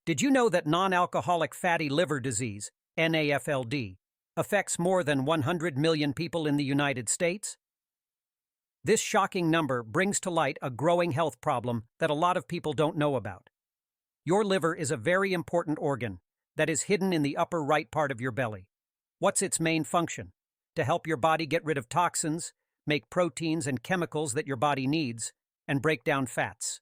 Did you know that non-alcoholic fatty liver disease, NAFLD, affects more than 100 million people in the United States? This shocking number brings to light a growing health problem that a lot of people don't know about. Your liver is a very important organ that is hidden in the upper right part of your belly. What's its main function? To help your body get rid of toxins, make proteins and chemicals that your body needs, and break down fats.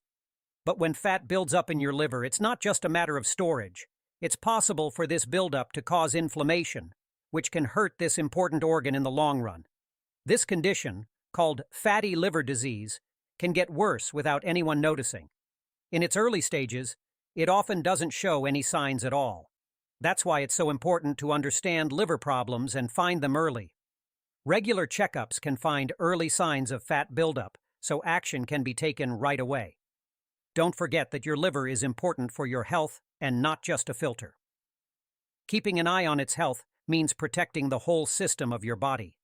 But when fat builds up in your liver, it's not just a matter of storage. It's possible for this buildup to cause inflammation, which can hurt this important organ in the long run. This condition, called fatty liver disease, can get worse without anyone noticing. In its early stages, it often doesn't show any signs at all. That's why it's so important to understand liver problems and find them early. Regular checkups can find early signs of fat buildup, so action can be taken right away. Don't forget that your liver is important for your health and not just a filter. Keeping an eye on its health means protecting the whole system of your body.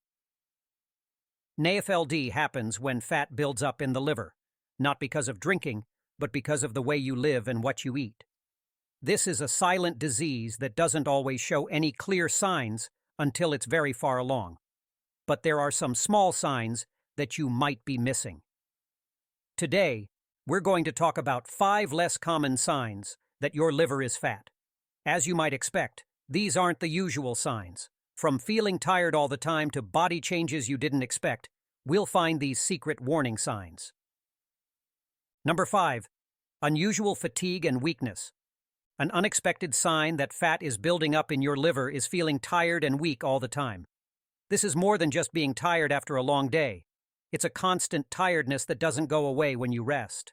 NAFLD happens when fat builds up in the liver, not because of drinking, but because of the way you live and what you eat. This is a silent disease that doesn't always show any clear signs until it's very far along. But there are some small signs that you might be missing. Today, we're going to talk about 5 less common signs that your liver is fat. As you might expect, these aren't the usual signs. From feeling tired all the time to body changes you didn't expect, we'll find these secret warning signs. Number 5. Unusual fatigue and weakness. An unexpected sign that fat is building up in your liver is feeling tired and weak all the time. This is more than just being tired after a long day. It's a constant tiredness that doesn't go away when you rest.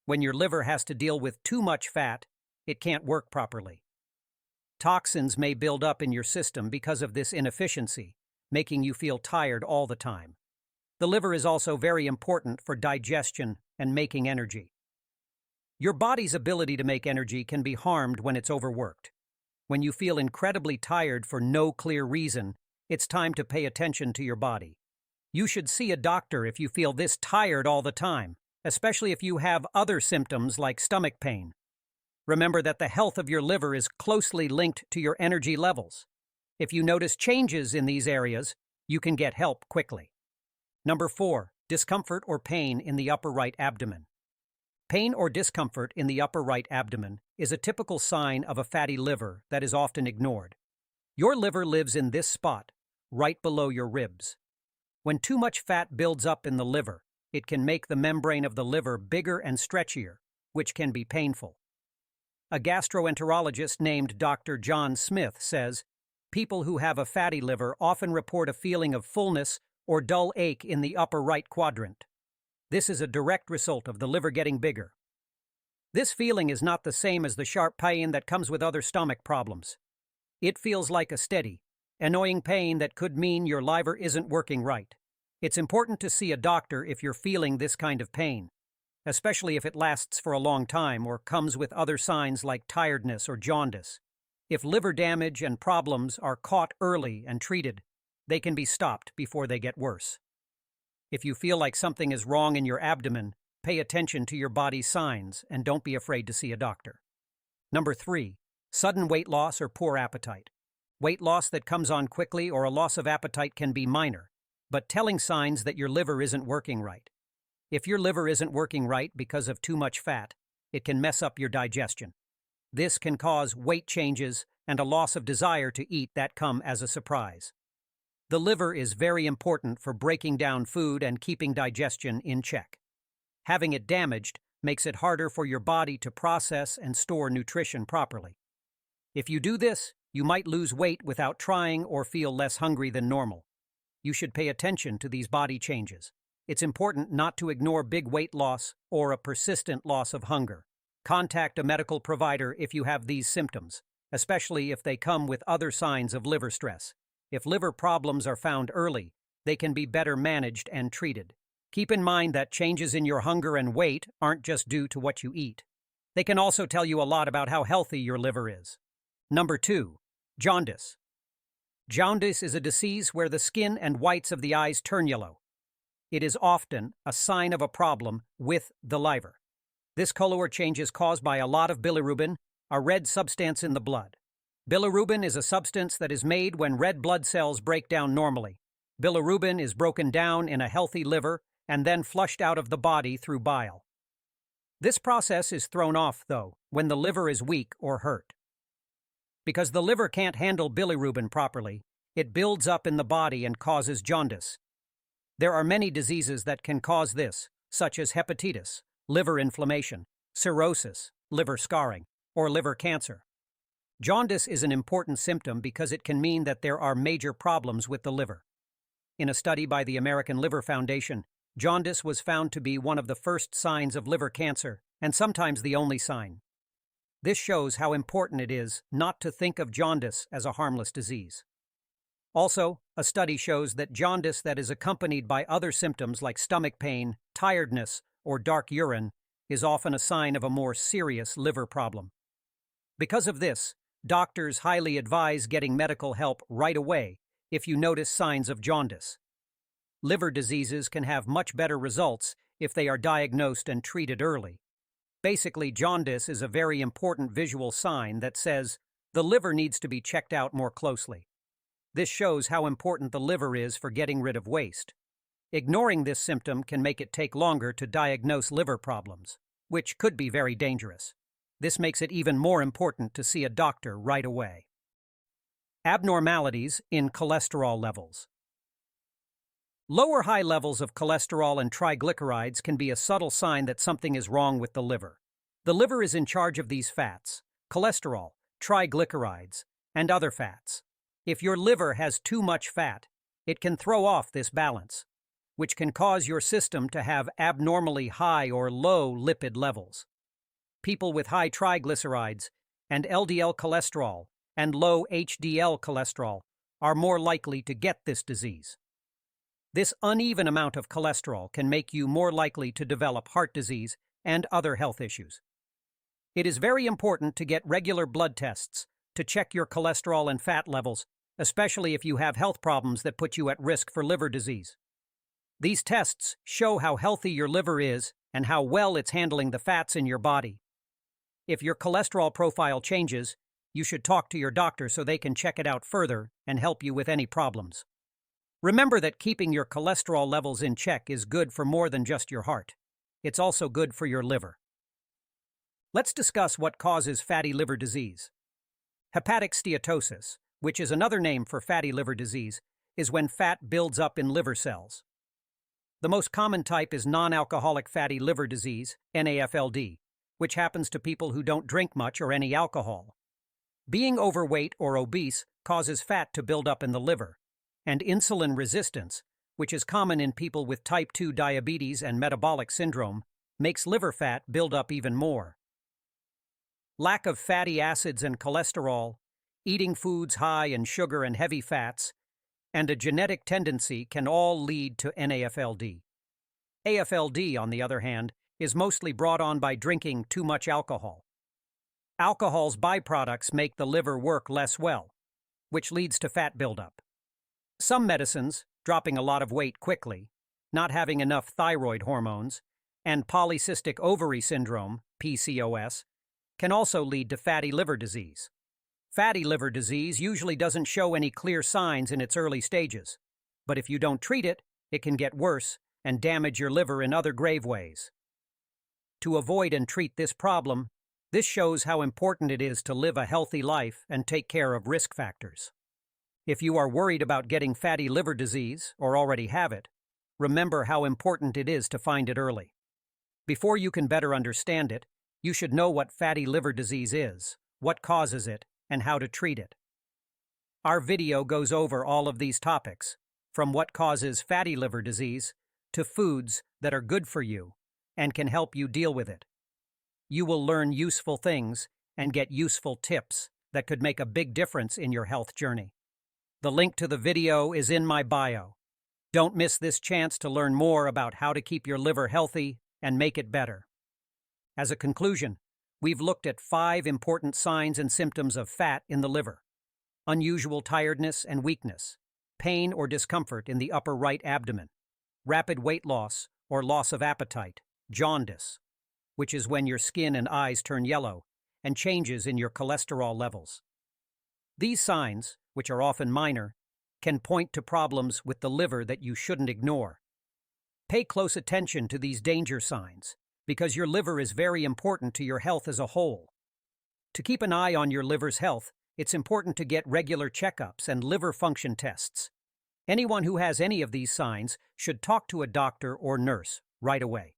When your liver has to deal with too much fat, it can't work properly. Toxins may build up in your system because of this inefficiency, making you feel tired all the time. The liver is also very important for digestion and making energy. Your body's ability to make energy can be harmed when it's overworked. When you feel incredibly tired for no clear reason, it's time to pay attention to your body. You should see a doctor if you feel this tired all the time, especially if you have other symptoms like stomach pain. Remember that the health of your liver is closely linked to your energy levels. If you notice changes in these areas, you can get help quickly. Number 4. Discomfort or pain in the upper right abdomen. Pain or discomfort in the upper right abdomen is a typical sign of a fatty liver that is often ignored. Your liver lives in this spot, right below your ribs. When too much fat builds up in the liver, it can make the membrane of the liver bigger and stretchier, which can be painful. A gastroenterologist named Dr. John Smith says, people who have a fatty liver often report a feeling of fullness or dull ache in the upper right quadrant. This is a direct result of the liver getting bigger. This feeling is not the same as the sharp pain that comes with other stomach problems. It feels like a steady, annoying pain that could mean your liver isn't working right. It's important to see a doctor if you're feeling this kind of pain, especially if it lasts for a long time or comes with other signs like tiredness or jaundice. If liver damage and problems are caught early and treated, they can be stopped before they get worse. If you feel like something is wrong in your abdomen, pay attention to your body's signs and don't be afraid to see a doctor. Number 3. Sudden weight loss or poor appetite. Weight loss that comes on quickly or a loss of appetite can be minor, but telling signs that your liver isn't working right. If your liver isn't working right because of too much fat, it can mess up your digestion. This can cause weight changes and a loss of desire to eat that come as a surprise. The liver is very important for breaking down food and keeping digestion in check. Having it damaged makes it harder for your body to process and store nutrition properly. If you do this, you might lose weight without trying or feel less hungry than normal. You should pay attention to these body changes. It's important not to ignore big weight loss or a persistent loss of hunger. Contact a medical provider if you have these symptoms, especially if they come with other signs of liver stress. If liver problems are found early, they can be better managed and treated. Keep in mind that changes in your hunger and weight aren't just due to what you eat. They can also tell you a lot about how healthy your liver is. Number 2. Jaundice. Jaundice is a disease where the skin and whites of the eyes turn yellow. It is often a sign of a problem with the liver. This color change is caused by a lot of bilirubin, a red substance in the blood. Bilirubin is a substance that is made when red blood cells break down normally. Bilirubin is broken down in a healthy liver and then flushed out of the body through bile. This process is thrown off, though, when the liver is weak or hurt. Because the liver can't handle bilirubin properly, it builds up in the body and causes jaundice. There are many diseases that can cause this, such as hepatitis, liver inflammation, cirrhosis, liver scarring, or liver cancer. Jaundice is an important symptom because it can mean that there are major problems with the liver. In a study by the American Liver Foundation, jaundice was found to be one of the first signs of liver cancer, and sometimes the only sign. This shows how important it is not to think of jaundice as a harmless disease. Also, a study shows that jaundice that is accompanied by other symptoms like stomach pain, tiredness, or dark urine is often a sign of a more serious liver problem. Because of this, doctors highly advise getting medical help right away if you notice signs of jaundice. Liver diseases can have much better results if they are diagnosed and treated early. Basically, jaundice is a very important visual sign that says the liver needs to be checked out more closely. This shows how important the liver is for getting rid of waste. Ignoring this symptom can make it take longer to diagnose liver problems, which could be very dangerous. This makes it even more important to see a doctor right away. Abnormalities in cholesterol levels. Low or high levels of cholesterol and triglycerides can be a subtle sign that something is wrong with the liver. The liver is in charge of these fats, cholesterol, triglycerides, and other fats. If your liver has too much fat, it can throw off this balance, which can cause your system to have abnormally high or low lipid levels. People with high triglycerides and LDL cholesterol and low HDL cholesterol are more likely to get this disease. This uneven amount of cholesterol can make you more likely to develop heart disease and other health issues. It is very important to get regular blood tests to check your cholesterol and fat levels, especially if you have health problems that put you at risk for liver disease. These tests show how healthy your liver is and how well it's handling the fats in your body. If your cholesterol profile changes, you should talk to your doctor so they can check it out further and help you with any problems. Remember that keeping your cholesterol levels in check is good for more than just your heart. It's also good for your liver. Let's discuss what causes fatty liver disease. Hepatic steatosis, which is another name for fatty liver disease, is when fat builds up in liver cells. The most common type is non-alcoholic fatty liver disease, NAFLD, which happens to people who don't drink much or any alcohol. Being overweight or obese causes fat to build up in the liver, and insulin resistance, which is common in people with type 2 diabetes and metabolic syndrome, makes liver fat build up even more. Lack of fatty acids and cholesterol, eating foods high in sugar and heavy fats, and a genetic tendency can all lead to NAFLD. AFLD, on the other hand, is mostly brought on by drinking too much alcohol. Alcohol's byproducts make the liver work less well, which leads to fat buildup. Some medicines, dropping a lot of weight quickly, not having enough thyroid hormones, and polycystic ovary syndrome, PCOS, can also lead to fatty liver disease. Fatty liver disease usually doesn't show any clear signs in its early stages, but if you don't treat it, it can get worse and damage your liver in other grave ways. To avoid and treat this problem, this shows how important it is to live a healthy life and take care of risk factors. If you are worried about getting fatty liver disease or already have it, remember how important it is to find it early. Before you can better understand it, you should know what fatty liver disease is, what causes it, and how to treat it. Our video goes over all of these topics, from what causes fatty liver disease to foods that are good for you and can help you deal with it. You will learn useful things and get useful tips that could make a big difference in your health journey. The link to the video is in my bio. Don't miss this chance to learn more about how to keep your liver healthy and make it better. As a conclusion, we've looked at 5 important signs and symptoms of fat in the liver: unusual tiredness and weakness, pain or discomfort in the upper right abdomen, rapid weight loss or loss of appetite, jaundice, which is when your skin and eyes turn yellow, and changes in your cholesterol levels. These signs, which are often minor, can point to problems with the liver that you shouldn't ignore. Pay close attention to these danger signs, because your liver is very important to your health as a whole. To keep an eye on your liver's health, it's important to get regular checkups and liver function tests. Anyone who has any of these signs should talk to a doctor or nurse right away.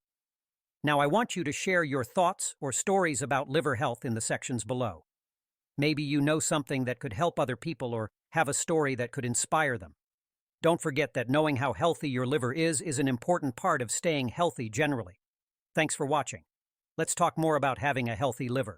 Now, I want you to share your thoughts or stories about liver health in the sections below. Maybe you know something that could help other people or have a story that could inspire them. Don't forget that knowing how healthy your liver is an important part of staying healthy generally. Thanks for watching. Let's talk more about having a healthy liver.